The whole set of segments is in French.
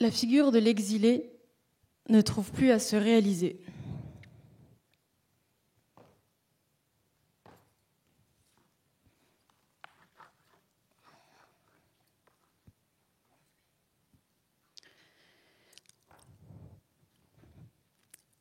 la figure de l'exilé ne trouve plus à se réaliser.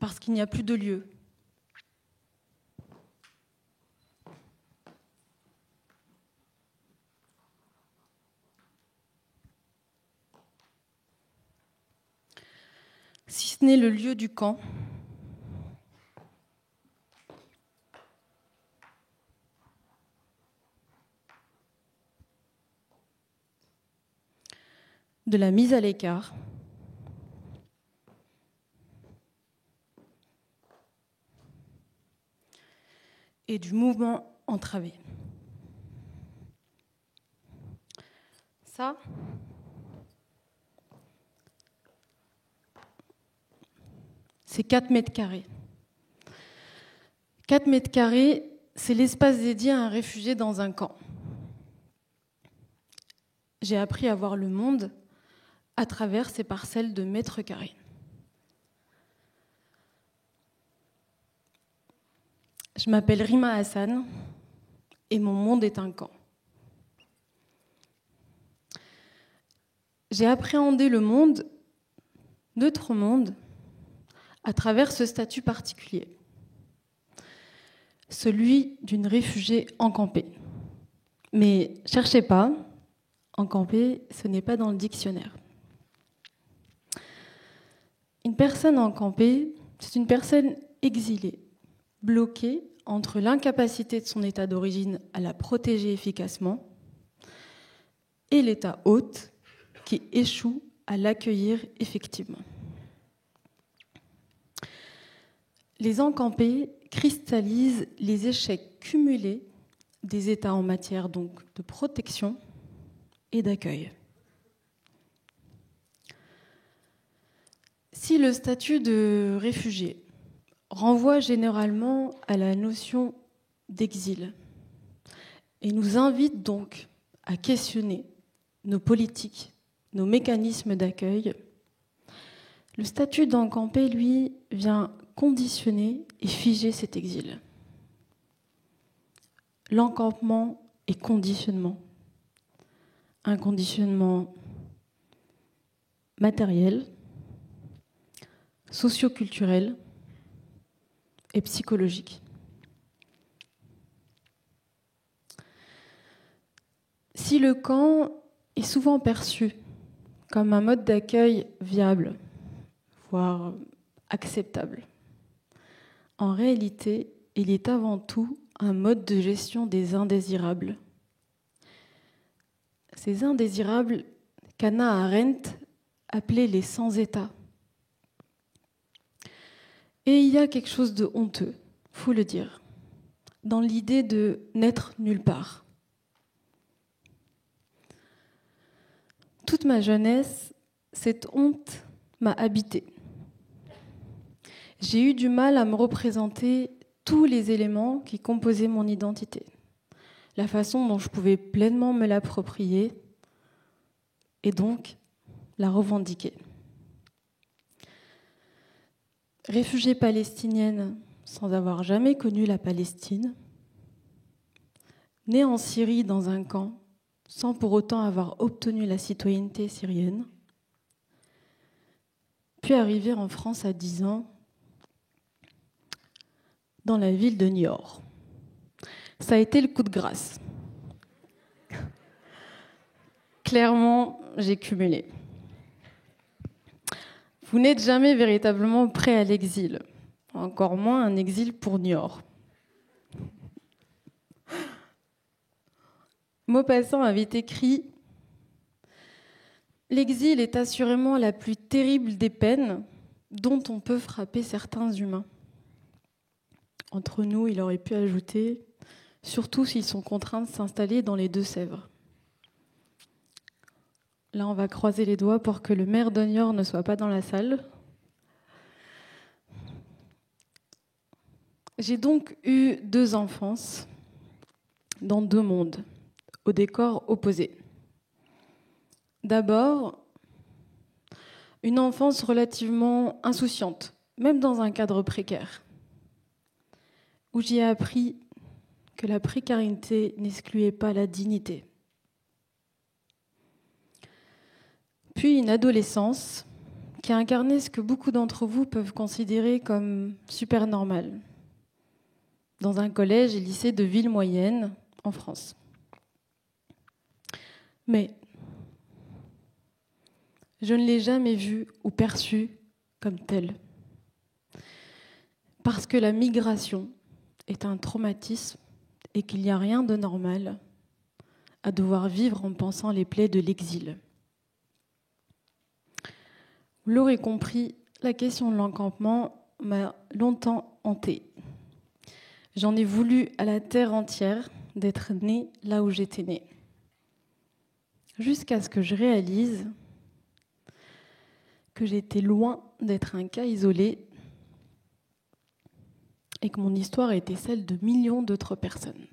Parce qu'il n'y a plus de lieu. Si ce n'est le lieu du camp, de la mise à l'écart, et du mouvement entravé. Ça, c'est 4 mètres carrés. 4 mètres carrés, c'est l'espace dédié à un réfugié dans un camp. J'ai appris à voir le monde à travers ces parcelles de mètres carrés. Je m'appelle Rima Hassan et mon monde est un camp. J'ai appréhendé le monde, notre monde, à travers ce statut particulier, celui d'une réfugiée encampée. Mais cherchez pas, encampée, ce n'est pas dans le dictionnaire. Une personne encampée, c'est une personne exilée, bloquée entre l'incapacité de son état d'origine à la protéger efficacement et l'état hôte qui échoue à l'accueillir effectivement. Les encampés cristallisent les échecs cumulés des États en matière donc de protection et d'accueil. Si le statut de réfugié renvoie généralement à la notion d'exil et nous invite donc à questionner nos politiques, nos mécanismes d'accueil, le statut d'encampé, lui, vient conditionner et figer cet exil. L'encampement est conditionnement. Un conditionnement matériel, socio-culturel et psychologique. Si le camp est souvent perçu comme un mode d'accueil viable, voire acceptable, en réalité, il est avant tout un mode de gestion des indésirables. Ces indésirables qu'Hannah Arendt appelait les sans-état. Et il y a quelque chose de honteux, faut le dire, dans l'idée de n'être nulle part. Toute ma jeunesse, cette honte m'a habitée. J'ai eu du mal à me représenter tous les éléments qui composaient mon identité, la façon dont je pouvais pleinement me l'approprier et donc la revendiquer. Réfugiée palestinienne sans avoir jamais connu la Palestine, née en Syrie dans un camp sans pour autant avoir obtenu la citoyenneté syrienne, puis arrivée en France à 10 ans dans la ville de Niort. Ça a été le coup de grâce. Clairement, j'ai cumulé. Vous n'êtes jamais véritablement prêt à l'exil, encore moins un exil pour Niort. Maupassant avait écrit « L'exil est assurément la plus terrible des peines dont on peut frapper certains humains. » Entre nous, il aurait pu ajouter « surtout s'ils sont contraints de s'installer dans les Deux-Sèvres ». Là, on va croiser les doigts pour que le maire de Niort ne soit pas dans la salle. J'ai donc eu 2 enfances dans 2 mondes, au décor opposé. D'abord, une enfance relativement insouciante, même dans un cadre précaire, où j'y ai appris que la précarité n'excluait pas la dignité. Puis une adolescence qui a incarné ce que beaucoup d'entre vous peuvent considérer comme super normal, dans un collège et lycée de ville moyenne en France. Mais je ne l'ai jamais vu ou perçu comme tel. Parce que la migration est un traumatisme et qu'il n'y a rien de normal à devoir vivre en pensant les plaies de l'exil. Vous l'aurez compris, la question de l'encampement m'a longtemps hantée. J'en ai voulu à la terre entière d'être née là où j'étais née. Jusqu'à ce que je réalise que j'étais loin d'être un cas isolé et que mon histoire était celle de millions d'autres personnes.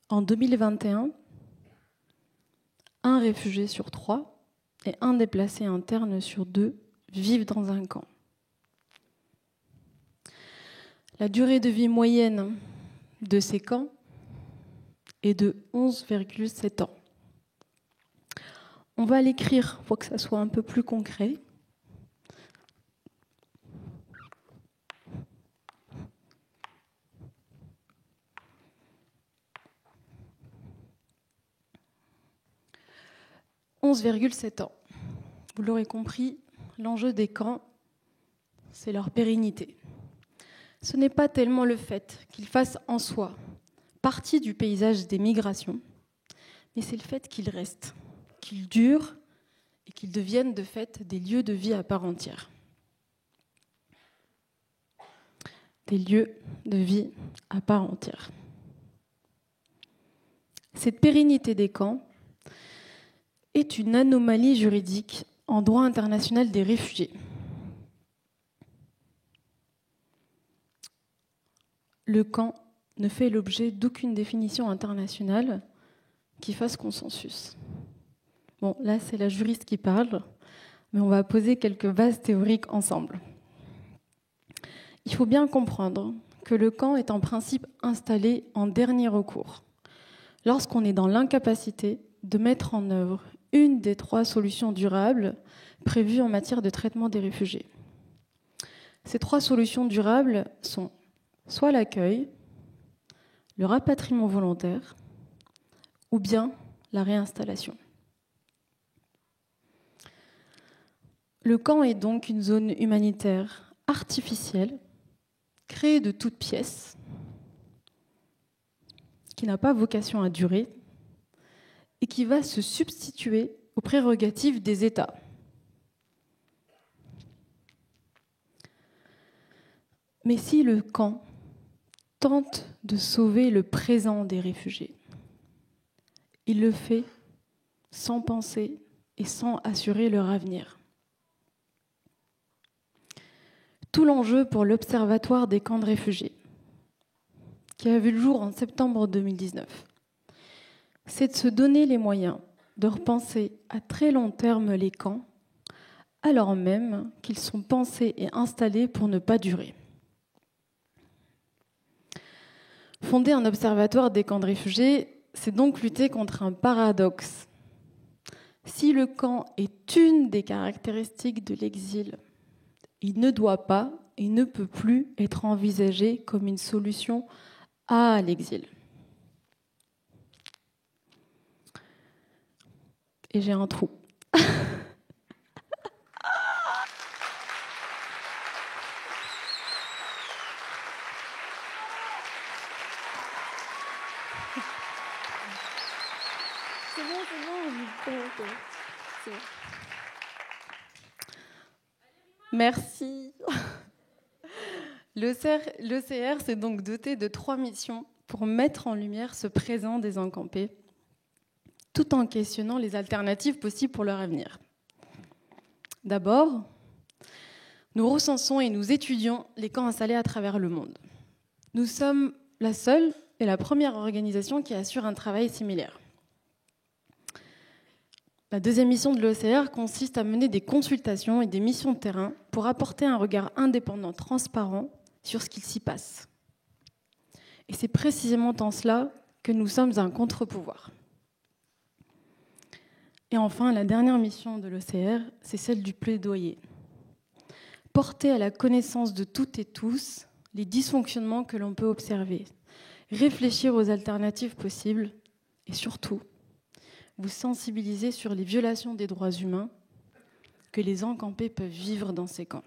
En 2021, un réfugié sur 3 et un déplacé interne sur 2 vivent dans un camp. La durée de vie moyenne de ces camps est de 11,7 ans. On va l'écrire pour que ça soit un peu plus concret. « 11,7 ans. Vous l'aurez compris, l'enjeu des camps, c'est leur pérennité. Ce n'est pas tellement le fait qu'ils fassent en soi partie du paysage des migrations, mais c'est le fait qu'ils restent, qu'ils durent et qu'ils deviennent de fait des lieux de vie à part entière. Des lieux de vie à part entière. Cette pérennité des camps est une anomalie juridique en droit international des réfugiés. Le camp ne fait l'objet d'aucune définition internationale qui fasse consensus. Bon, là, c'est la juriste qui parle, mais on va poser quelques bases théoriques ensemble. Il faut bien comprendre que le camp est en principe installé en dernier recours, lorsqu'on est dans l'incapacité de mettre en œuvre une des 3 solutions durables prévues en matière de traitement des réfugiés. Ces 3 solutions durables sont soit l'accueil, le rapatriement volontaire, ou bien la réinstallation. Le camp est donc une zone humanitaire artificielle, créée de toutes pièces, qui n'a pas vocation à durer, et qui va se substituer aux prérogatives des États. Mais si le camp tente de sauver le présent des réfugiés, il le fait sans penser et sans assurer leur avenir. Tout l'enjeu pour l'Observatoire des camps de réfugiés, qui a vu le jour en septembre 2019, c'est de se donner les moyens de repenser à très long terme les camps, alors même qu'ils sont pensés et installés pour ne pas durer. Fonder un observatoire des camps de réfugiés, c'est donc lutter contre un paradoxe. Si le camp est une des caractéristiques de l'exil, il ne doit pas et ne peut plus être envisagé comme une solution à l'exil. Et j'ai un trou. C'est bon. Merci. L'ECR s'est donc doté de 3 missions pour mettre en lumière ce présent des encampés, tout en questionnant les alternatives possibles pour leur avenir. D'abord, Nous recensons et nous étudions les camps installés à travers le monde. Nous sommes la seule et la première organisation qui assure un travail similaire. La deuxième mission de l'OCR consiste à mener des consultations et des missions de terrain pour apporter un regard indépendant, transparent sur ce qu'il s'y passe. Et c'est précisément en cela que nous sommes un contre-pouvoir. Et enfin, la dernière mission de l'OCR, c'est celle du plaidoyer. Porter à la connaissance de toutes et tous les dysfonctionnements que l'on peut observer, réfléchir aux alternatives possibles et surtout, vous sensibiliser sur les violations des droits humains que les encampés peuvent vivre dans ces camps.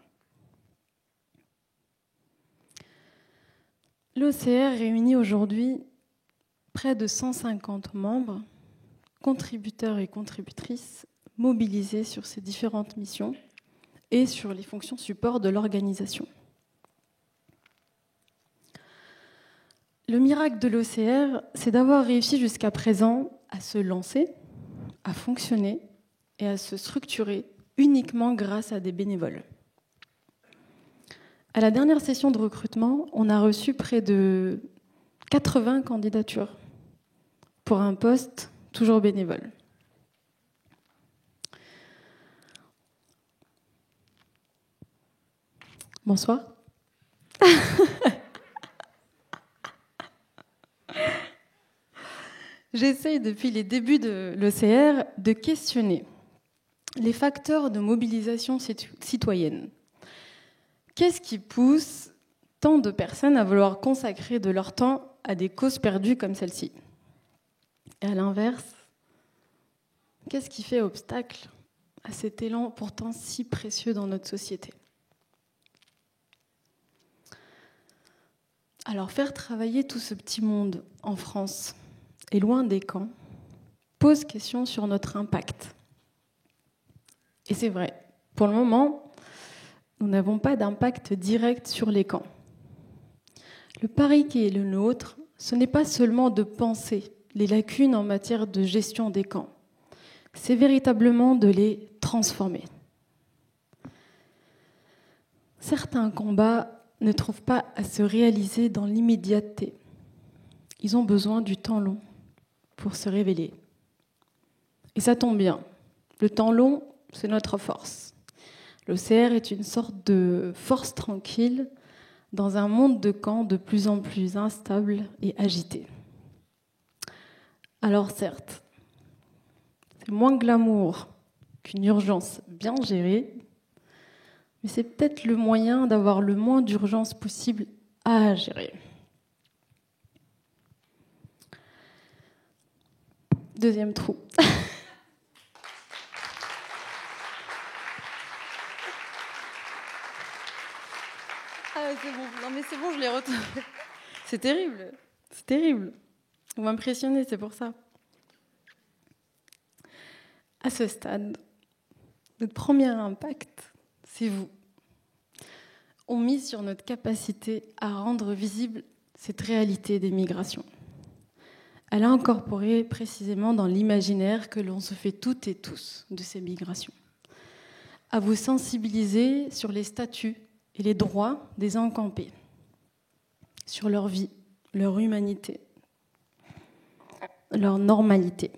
L'OCR réunit aujourd'hui près de 150 membres, contributeurs et contributrices, mobilisés sur ces différentes missions et sur les fonctions support de l'organisation. Le miracle de l'OCR, c'est d'avoir réussi jusqu'à présent à se lancer, à fonctionner et à se structurer uniquement grâce à des bénévoles. À la dernière session de recrutement, on a reçu près de 80 candidatures pour un poste toujours bénévole. Bonsoir. J'essaye depuis les débuts de l'OCR de questionner les facteurs de mobilisation citoyenne. Qu'est-ce qui pousse tant de personnes à vouloir consacrer de leur temps à des causes perdues comme celle-ci? Et à l'inverse, qu'est-ce qui fait obstacle à cet élan pourtant si précieux dans notre société? Alors, faire travailler tout ce petit monde en France et loin des camps pose question sur notre impact. Et c'est vrai, pour le moment, nous n'avons pas d'impact direct sur les camps. Le pari qui est le nôtre, ce n'est pas seulement de penser les lacunes en matière de gestion des camps, c'est véritablement de les transformer. Certains combats ne trouvent pas à se réaliser dans l'immédiateté. Ils ont besoin du temps long pour se révéler. Et ça tombe bien. Le temps long, c'est notre force. L'OCR est une sorte de force tranquille dans un monde de camps de plus en plus instable et agité. Alors certes, c'est moins glamour qu'une urgence bien gérée, mais c'est peut-être le moyen d'avoir le moins d'urgence possible à gérer. Deuxième trou. Ah, c'est bon. Non, mais c'est bon, je l'ai retrouvé. C'est terrible. C'est terrible. Vous m'impressionnez, c'est pour ça. À ce stade, notre premier impact, c'est vous. On mise sur notre capacité à rendre visible cette réalité des migrations. À l'incorporer précisément dans l'imaginaire que l'on se fait toutes et tous de ces migrations. À vous sensibiliser sur les statuts et les droits des encampés, sur leur vie, leur humanité, leur normalité.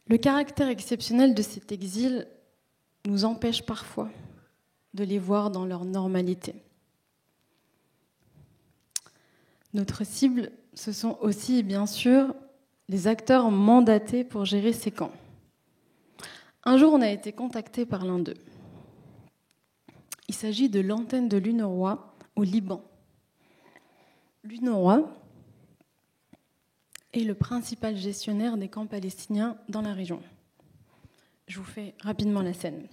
Le caractère exceptionnel de cet exil nous empêche parfois de les voir dans leur normalité. Notre cible, ce sont aussi, bien sûr, les acteurs mandatés pour gérer ces camps. Un jour, on a été contacté par l'un d'eux. Il s'agit de l'antenne de l'UNRWA au Liban. L'UNRWA est le principal gestionnaire des camps palestiniens dans la région. Je vous fais rapidement la scène.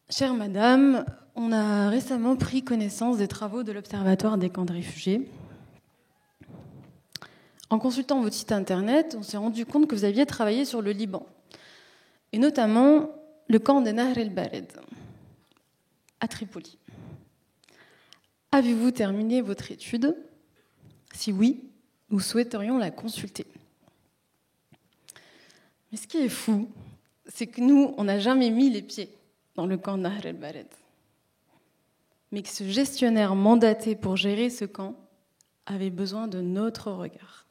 Chère madame, on a récemment pris connaissance des travaux de l'Observatoire des camps de réfugiés. En consultant votre site internet, on s'est rendu compte que vous aviez travaillé sur le Liban, et notamment le camp de Nahr el-Bared, à Tripoli. Avez-vous terminé votre étude? Si oui, nous souhaiterions la consulter. Mais ce qui est fou, c'est que nous, on n'a jamais mis les pieds dans le camp Nahr el-Bared. Mais que ce gestionnaire mandaté pour gérer ce camp avait besoin de notre regard.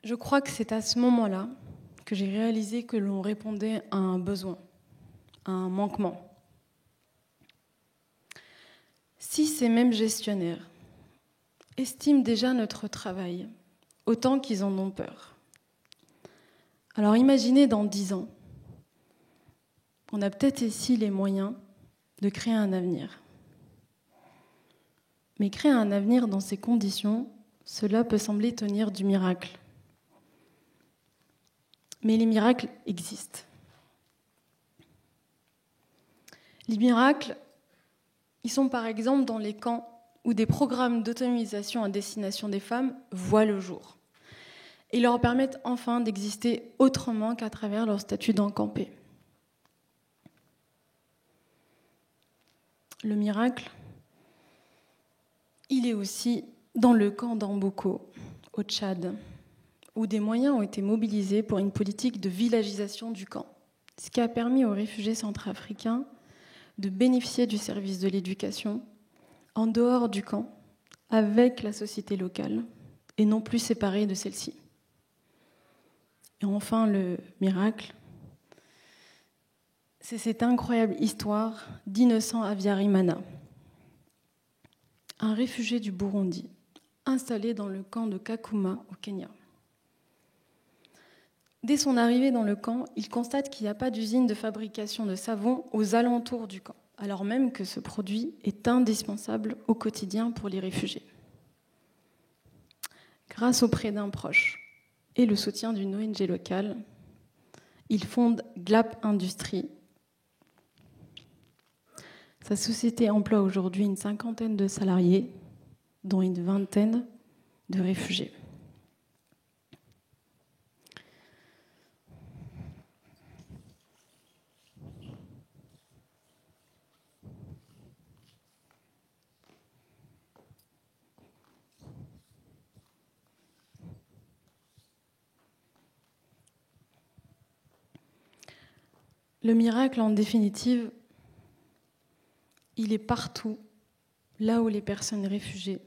Je crois que c'est à ce moment-là que j'ai réalisé que l'on répondait à un besoin, à un manquement. Si ces mêmes gestionnaires estiment déjà notre travail autant qu'ils en ont peur, alors imaginez dans 10 ans, on a peut-être ici les moyens de créer un avenir. Mais créer un avenir dans ces conditions, cela peut sembler tenir du miracle. Mais les miracles existent. Les miracles, ils sont par exemple dans les camps où des programmes d'autonomisation à destination des femmes voient le jour et leur permettent enfin d'exister autrement qu'à travers leur statut d'encampé. Le miracle, il est aussi dans le camp d'Amboko, au Tchad, où des moyens ont été mobilisés pour une politique de villagisation du camp, ce qui a permis aux réfugiés centrafricains de bénéficier du service de l'éducation en dehors du camp, avec la société locale, et non plus séparés de celle-ci. Et enfin, le miracle, c'est cette incroyable histoire d'Innocent Habyarimana, un réfugié du Burundi, installé dans le camp de Kakuma au Kenya. Dès son arrivée dans le camp, il constate qu'il n'y a pas d'usine de fabrication de savon aux alentours du camp, alors même que ce produit est indispensable au quotidien pour les réfugiés. Grâce au prêt d'un proche et le soutien d'une ONG locale, il fonde GLAP Industries. Sa société emploie aujourd'hui une 50aine de salariés, dont une 20aine de réfugiés. Le miracle, en définitive, il est partout, là où les personnes réfugiées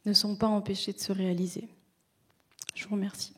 ne sont pas empêchées de se réaliser. Je vous remercie.